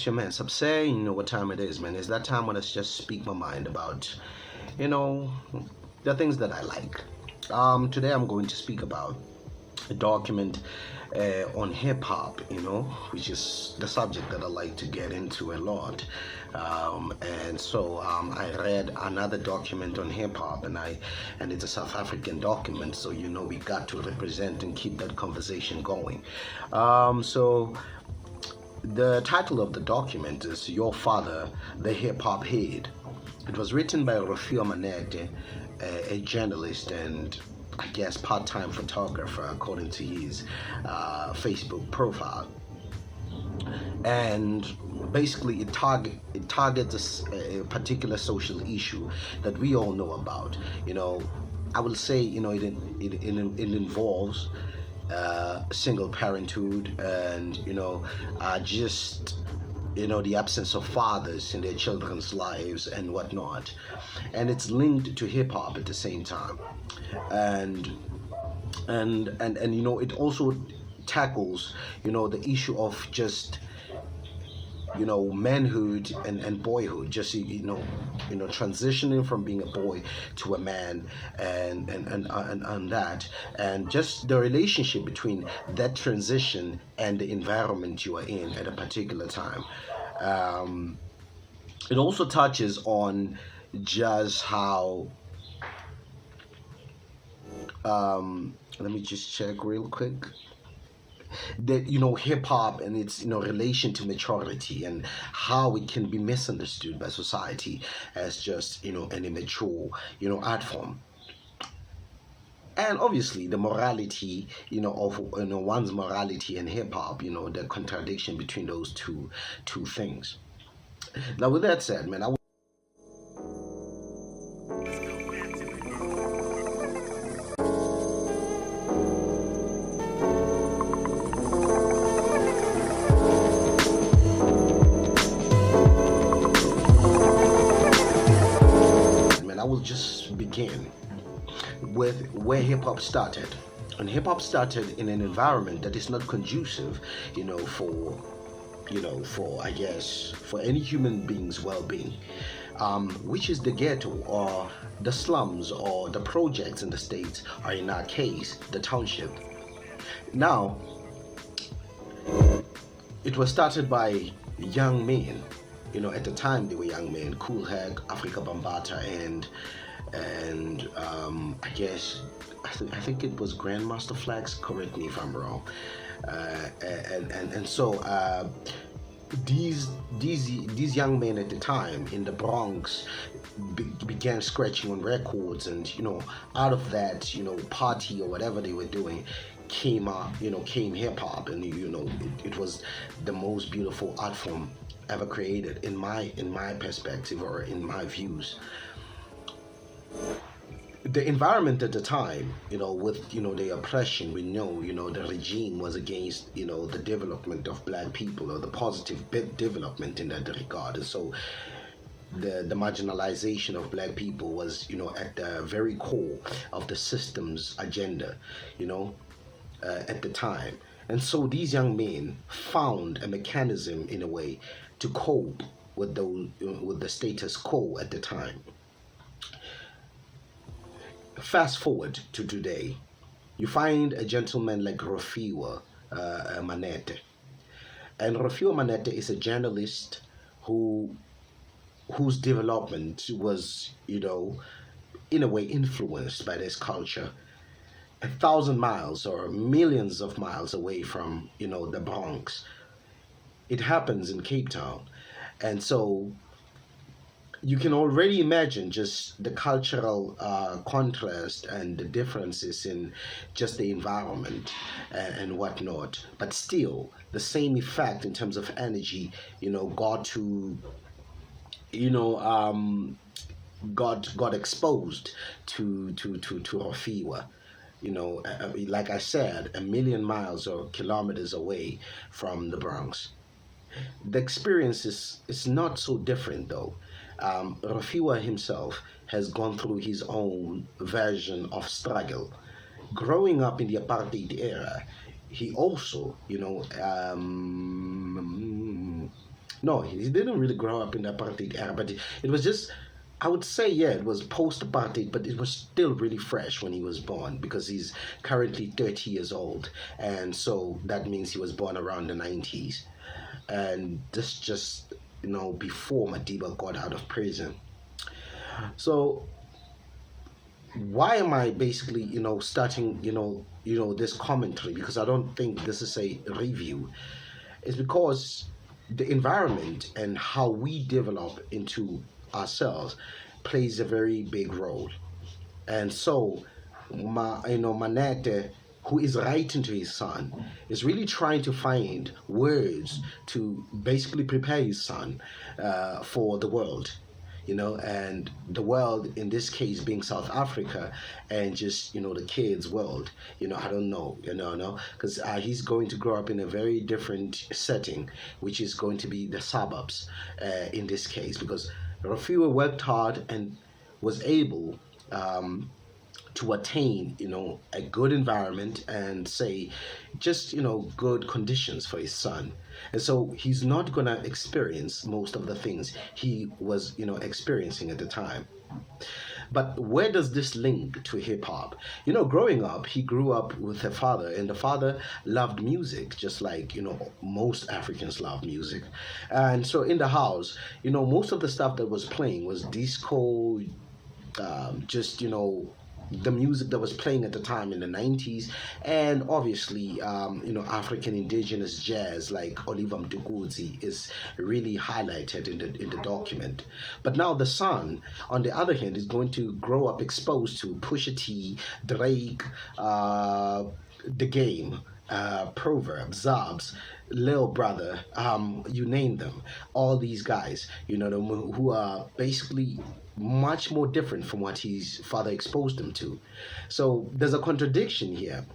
your man SubSir. You know what time it is, man. It's that time when I just speak my mind about, you know, the things that I like. Today I'm going to speak about a document on hip hop, which is the subject that I like to get into a lot. And so I read another document on hip hop, and it's a South African document. So we got to represent and keep that conversation going. So the title of the document is "Your Father, the Hip Hop Head." It was written by Rofhiwa Maneta, a journalist and I guess part-time photographer, according to his Facebook profile. And basically, it targets a particular social issue that we all know about. I will say, it involves single parenthood and just the absence of fathers in their children's lives and whatnot, and it's linked to hip hop at the same time, and it also tackles the issue of just manhood and boyhood, just transitioning from being a boy to a man, and that, and just the relationship between that transition and the environment you are in at a particular time. It also touches on just how let me just check real quick that hip hop and its relation to maturity, and how it can be misunderstood by society as just an immature art form, and obviously the morality of one's morality and hip hop, the contradiction between those two things. Now, with that said, man, I will just begin with where hip hop started. And hip hop started in an environment that is not conducive, for I guess for any human being's well-being, which is the ghetto or the slums or the projects in the States, or in our case, the township. Now, it was started by young men. At the time they were young men: Cool Herc, Africa Bambata, and I think it was Grandmaster Flax. Correct me if I'm wrong. And so these young men at the time in the Bronx began scratching on records, and out of that party or whatever they were doing came hip hop, and it was the most beautiful art form ever created in my perspective, or in my views. The environment at the time, with the oppression, we know the regime was against the development of black people, or the positive development in that regard. And so the marginalization of black people was at the very core of the system's agenda at the time. And so these young men found a mechanism, in a way, to cope with the status quo at the time. Fast forward to today, you find a gentleman like Rofhiwa Maneta. And Rofhiwa Maneta is a journalist whose development was, in a way, influenced by this culture, 1,000 miles or millions of miles away from the Bronx. It happens in Cape Town, and so you can already imagine just the cultural contrast and the differences in just the environment and whatnot. But still, the same effect in terms of energy, got to, got exposed to Rofhiwa. Like I said, 1,000,000 miles or kilometers away from the Bronx. The experience is not so different, though. Rofhiwa himself has gone through his own version of struggle. Growing up in the apartheid era, he also, No, he didn't really grow up in the apartheid era, but it was just, I would say, yeah, it was post apartheid, but it was still really fresh when he was born because he's currently 30 years old. And so that means he was born around the 90s. And this just, before Madiba got out of prison. So why am I basically, starting, this commentary? Because I don't think this is a review. It's because the environment and how we develop into ourselves plays a very big role. And so, Manete, who is writing to his son, is really trying to find words to basically prepare his son for the world. And the world in this case being South Africa, and just the kids' world. I don't know, no, because he's going to grow up in a very different setting, which is going to be the suburbs in this case, because Rofhiwa worked hard and was able to attain, a good environment and say, just, good conditions for his son. And so he's not going to experience most of the things he was, experiencing at the time. But where does this link to hip hop? Growing up, he grew up with a father, and the father loved music, just like, most Africans love music. And so in the house, most of the stuff that was playing was disco, just, the music that was playing at the time in the 90s, and obviously African indigenous jazz like Oliver Mdukudzi is really highlighted in the document. But now the son, on the other hand, is going to grow up exposed to Pusha T, Drake, The Game, Proverbs, Zabs, Lil Brother, you name them, all these guys, who are basically much more different from what his father exposed him to. So there's a contradiction here,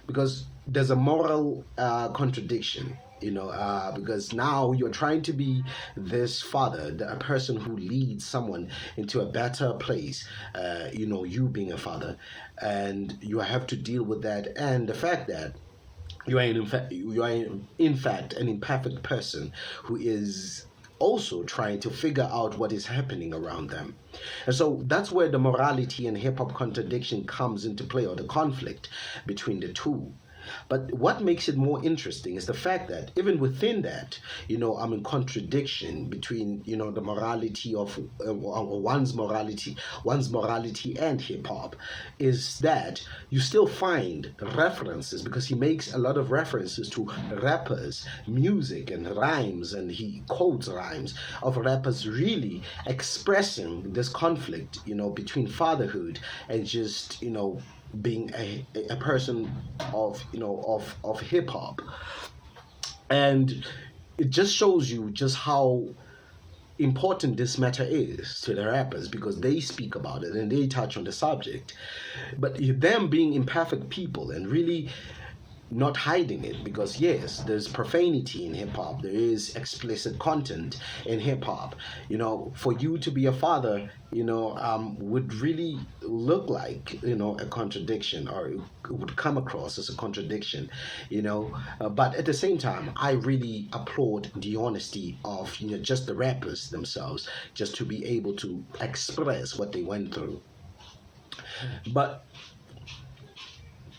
because there's a moral contradiction, because now you're trying to be this father, a person who leads someone into a better place, you being a father, and you have to deal with that, and the fact that you are in fact an imperfect person who is also trying to figure out what is happening around them. And so that's where the morality and hip hop contradiction comes into play, or the conflict between the two. But what makes it more interesting is the fact that even within that, I'm in contradiction between, the morality of one's morality and hip hop, is that you still find references, because he makes a lot of references to rappers, music, and rhymes, and he quotes rhymes of rappers really expressing this conflict, between fatherhood and just, being a person of hip hop. And it just shows you just how important this matter is to the rappers, because they speak about it and they touch on the subject. But them being imperfect people and really not hiding it, because yes, there's profanity in hip hop, there is explicit content in hip hop. For you to be a father, would really look like a contradiction, or it would come across as a contradiction. But at the same time, I really applaud the honesty of just the rappers themselves, just to be able to express what they went through. But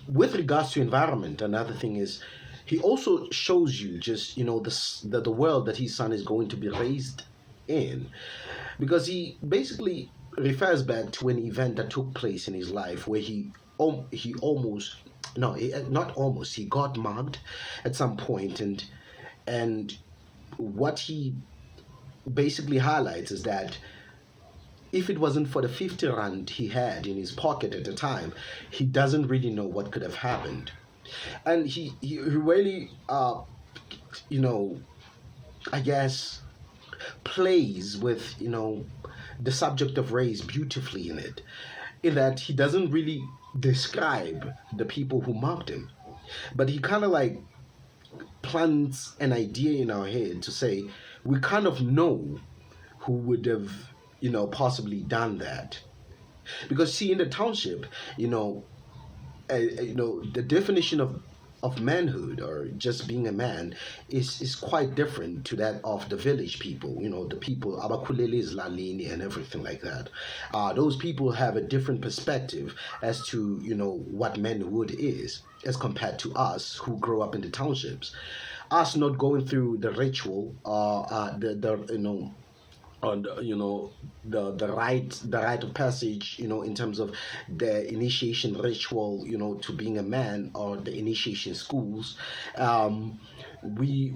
with regards to environment, another thing is he also shows you just the world that his son is going to be raised in, because he basically refers back to an event that took place in his life where he almost, no, not almost, he got mugged at some point. And what he basically highlights is that if it wasn't for the 50 rand he had in his pocket at the time, he doesn't really know what could have happened. And he really, I guess, plays with, the subject of race beautifully in that he doesn't really describe the people who mocked him, but he kind of like plants an idea in our head to say, we kind of know who would have, possibly done that. Because see, in the township, the definition of of manhood or just being a man is quite different to that of the village people. The people Abakuleles Lalini and everything like that. Those people have a different perspective as to what manhood is as compared to us who grow up in the townships. Us not going through the ritual, the on the rite of passage, in terms of the initiation ritual, to being a man, or the initiation schools. We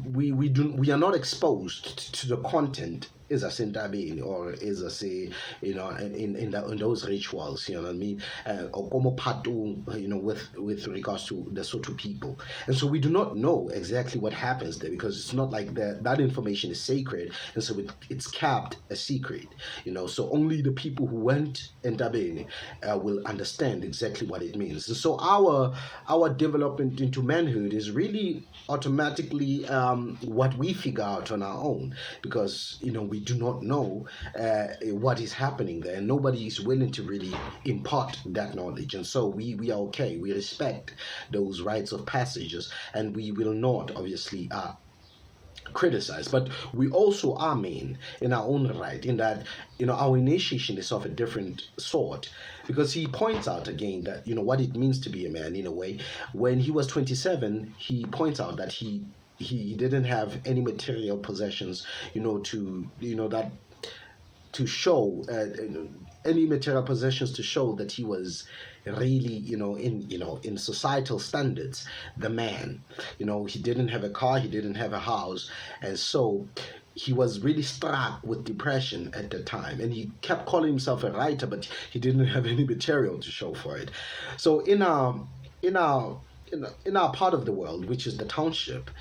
are not exposed to the content is a sentabeni, or is a say, in those rituals, you know what I mean, or como patung, with regards to the Soto people. And so we do not know exactly what happens there, because it's not like that information is sacred, and so it's kept a secret, so only the people who went in Dabene will understand exactly what it means. And so our development into manhood is really automatically what we figure out on our own, because we do not know what is happening there, and nobody is willing to really impart that knowledge. And so we are okay, we respect those rites of passages, and we will not obviously criticize, but we also are men in our own right, in that our initiation is of a different sort, because he points out again that what it means to be a man. In a way, when he was 27, he points out that he didn't have any material possessions, that to show any material possessions to show that he was really, in societal standards, the man. He didn't have a car, he didn't have a house, and so he was really struck with depression at the time, and he kept calling himself a writer, but he didn't have any material to show for it. So in our part of the world, which is the township,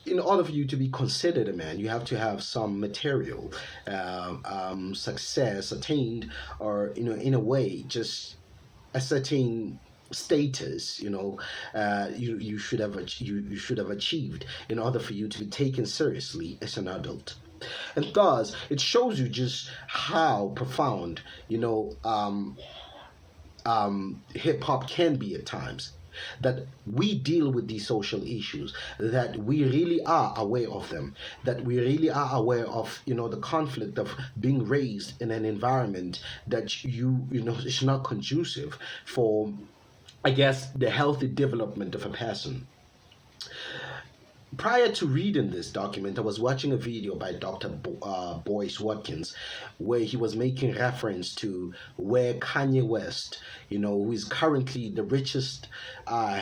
in order for you to be considered a man, you have to have some material success attained, or in a way, just a certain status. You should have you should have achieved in order for you to be taken seriously as an adult. And thus, it shows you just how profound hip hop can be at times, that we deal with these social issues, that we really are aware of them, that we really are aware of the conflict of being raised in an environment that is not conducive for, I guess, the healthy development of a person. Prior to reading this document, I was watching a video by Dr. Boyce Watkins, where he was making reference to where Kanye West, who is currently the richest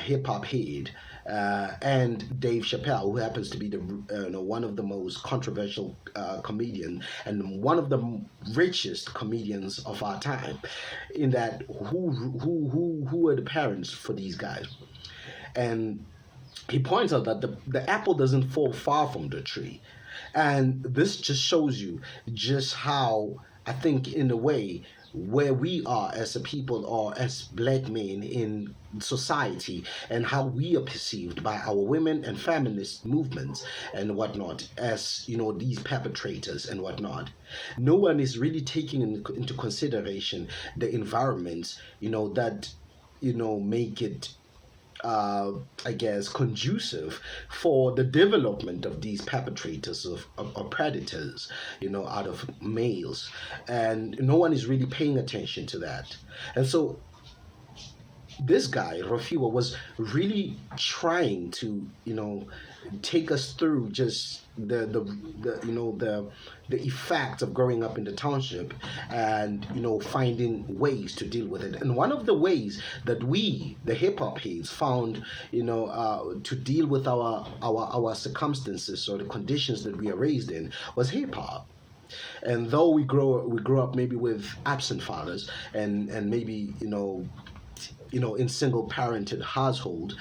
hip hop head, and Dave Chappelle, who happens to be the one of the most controversial comedian and one of the richest comedians of our time, in that who are the parents for these guys. And he points out that the apple doesn't fall far from the tree. And this just shows you just how, I think, in a way, where we are as a people, or as black men in society, and how we are perceived by our women and feminist movements and whatnot, as these perpetrators and whatnot. No one is really taking into consideration the environments that make it I guess, conducive for the development of these perpetrators of predators, out of males. And no one is really paying attention to that. And so this guy, Rofhiwa, was really trying to, take us through just the effect of growing up in the township, and finding ways to deal with it. And one of the ways that we, the hip hop heads, found to deal with our circumstances, or the conditions that we are raised in, was hip hop. And though we grew up maybe with absent fathers, and maybe in single parented households,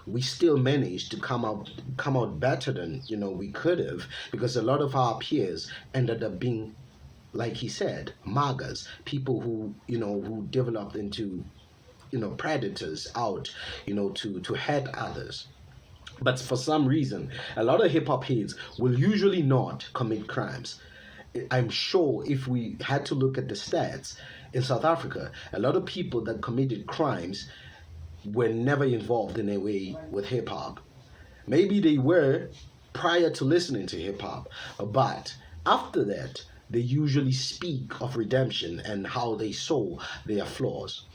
we still managed to come out better than we could have, because a lot of our peers ended up being, like he said, magas, people who developed into predators out to hurt others. But for some reason, a lot of hip hop heads will usually not commit crimes. I'm sure if we had to look at the stats in South Africa, a lot of people that committed crimes were never involved in a way with hip hop. Maybe they were prior to listening to hip hop, but after that, they usually speak of redemption and how they saw their flaws.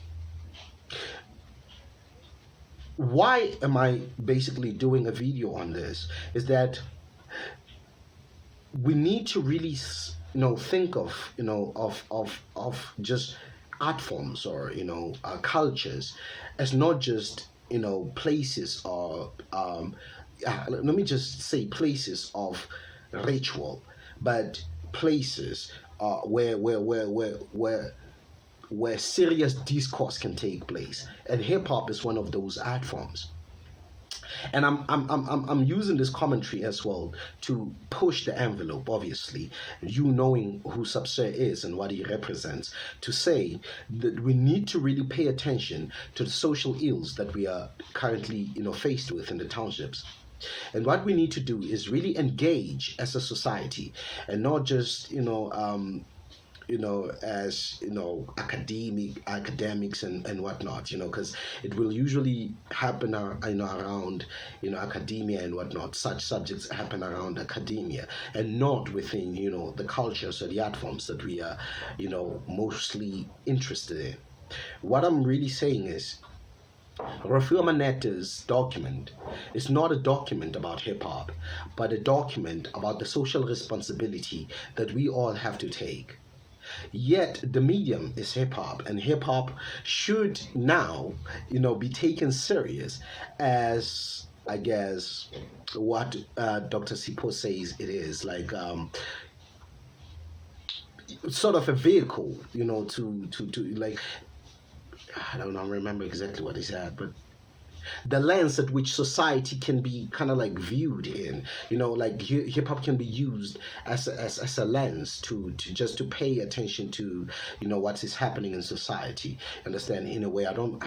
Why am I basically doing a video on this? Is that we need to really, think of, just art forms or cultures as not just places or let me just say places of ritual, but places where serious discourse can take place, and hip hop is one of those art forms. And I'm using this commentary as well to push the envelope, obviously, you knowing who SubSir is and what he represents, to say that we need to really pay attention to the social ills that we are currently, faced with in the townships. And what we need to do is really engage as a society, and not just as academics and whatnot, because it will usually happen around academia and whatnot. Such subjects happen around academia and not within the cultures or the art forms that we are mostly interested in. What I'm really saying is, Rofhiwa Maneta's document is not a document about hip hop, but a document about the social responsibility that we all have to take. Yet the medium is hip hop, and hip hop should now, be taken serious as, I guess, what Dr. Sipo says it is, like sort of a vehicle, to like, I don't know, remember exactly what he said, but the lens at which society can be kind of like viewed in, like hip hop can be used as a lens to just to pay attention to what is happening in society. Understand? In a way, I don't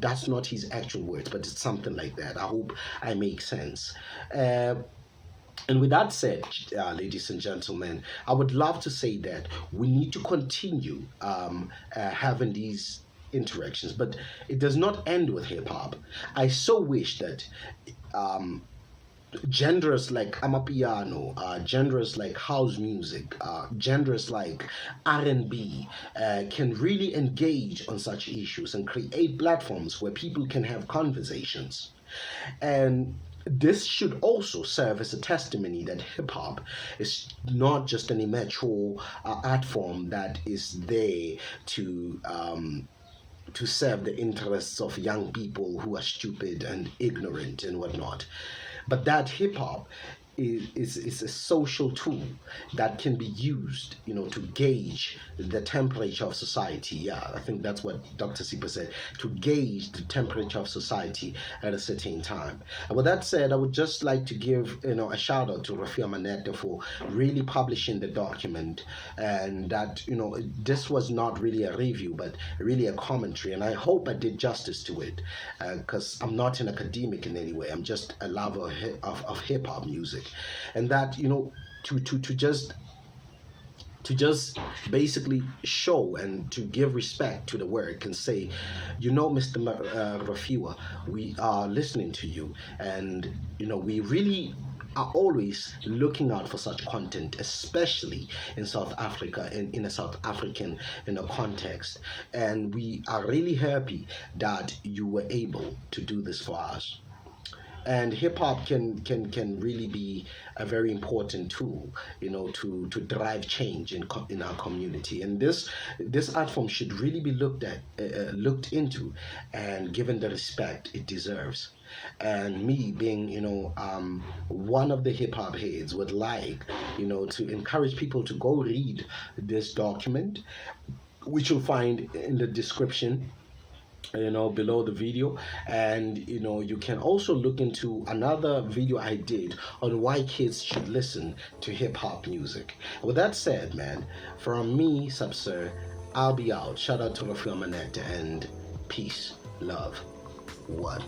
that's not his actual words, but it's something like that. I hope I make sense. And with that said, ladies and gentlemen, I would love to say that we need to continue having these interactions, but it does not end with hip hop. I so wish that genres like amapiano, genres like house music, genres like R&B can really engage on such issues and create platforms where people can have conversations. And this should also serve as a testimony that hip hop is not just an immature art form that is there to serve the interests of young people who are stupid and ignorant and whatnot, but that hip hop is a social tool that can be used, to gauge the temperature of society. Yeah, I think that's what Dr. Sipa said, to gauge the temperature of society at a certain time. And with that said, I would just like to give, a shout out to Rofhiwa Maneta for really publishing the document, and that, this was not really a review, but really a commentary. And I hope I did justice to it, because I'm not an academic in any way. I'm just a lover of hip hop music. And that to just basically show and to give respect to the work and say, Mr. Rofhiwa, we are listening to you, and we really are always looking out for such content, especially in South Africa, in a South African context. And we are really happy that you were able to do this for us. And hip hop can really be a very important tool, to drive change in our community. And this art form should really be looked into, and given the respect it deserves. And me being, one of the hip hop heads, would like, to encourage people to go read this document, which you'll find in the description, below the video. And you can also look into another video I did on why kids should listen to hip-hop music. With that said, man, from me, SubSir, I'll be out. Shout out to Rofhiwa Maneta, and peace, love, one.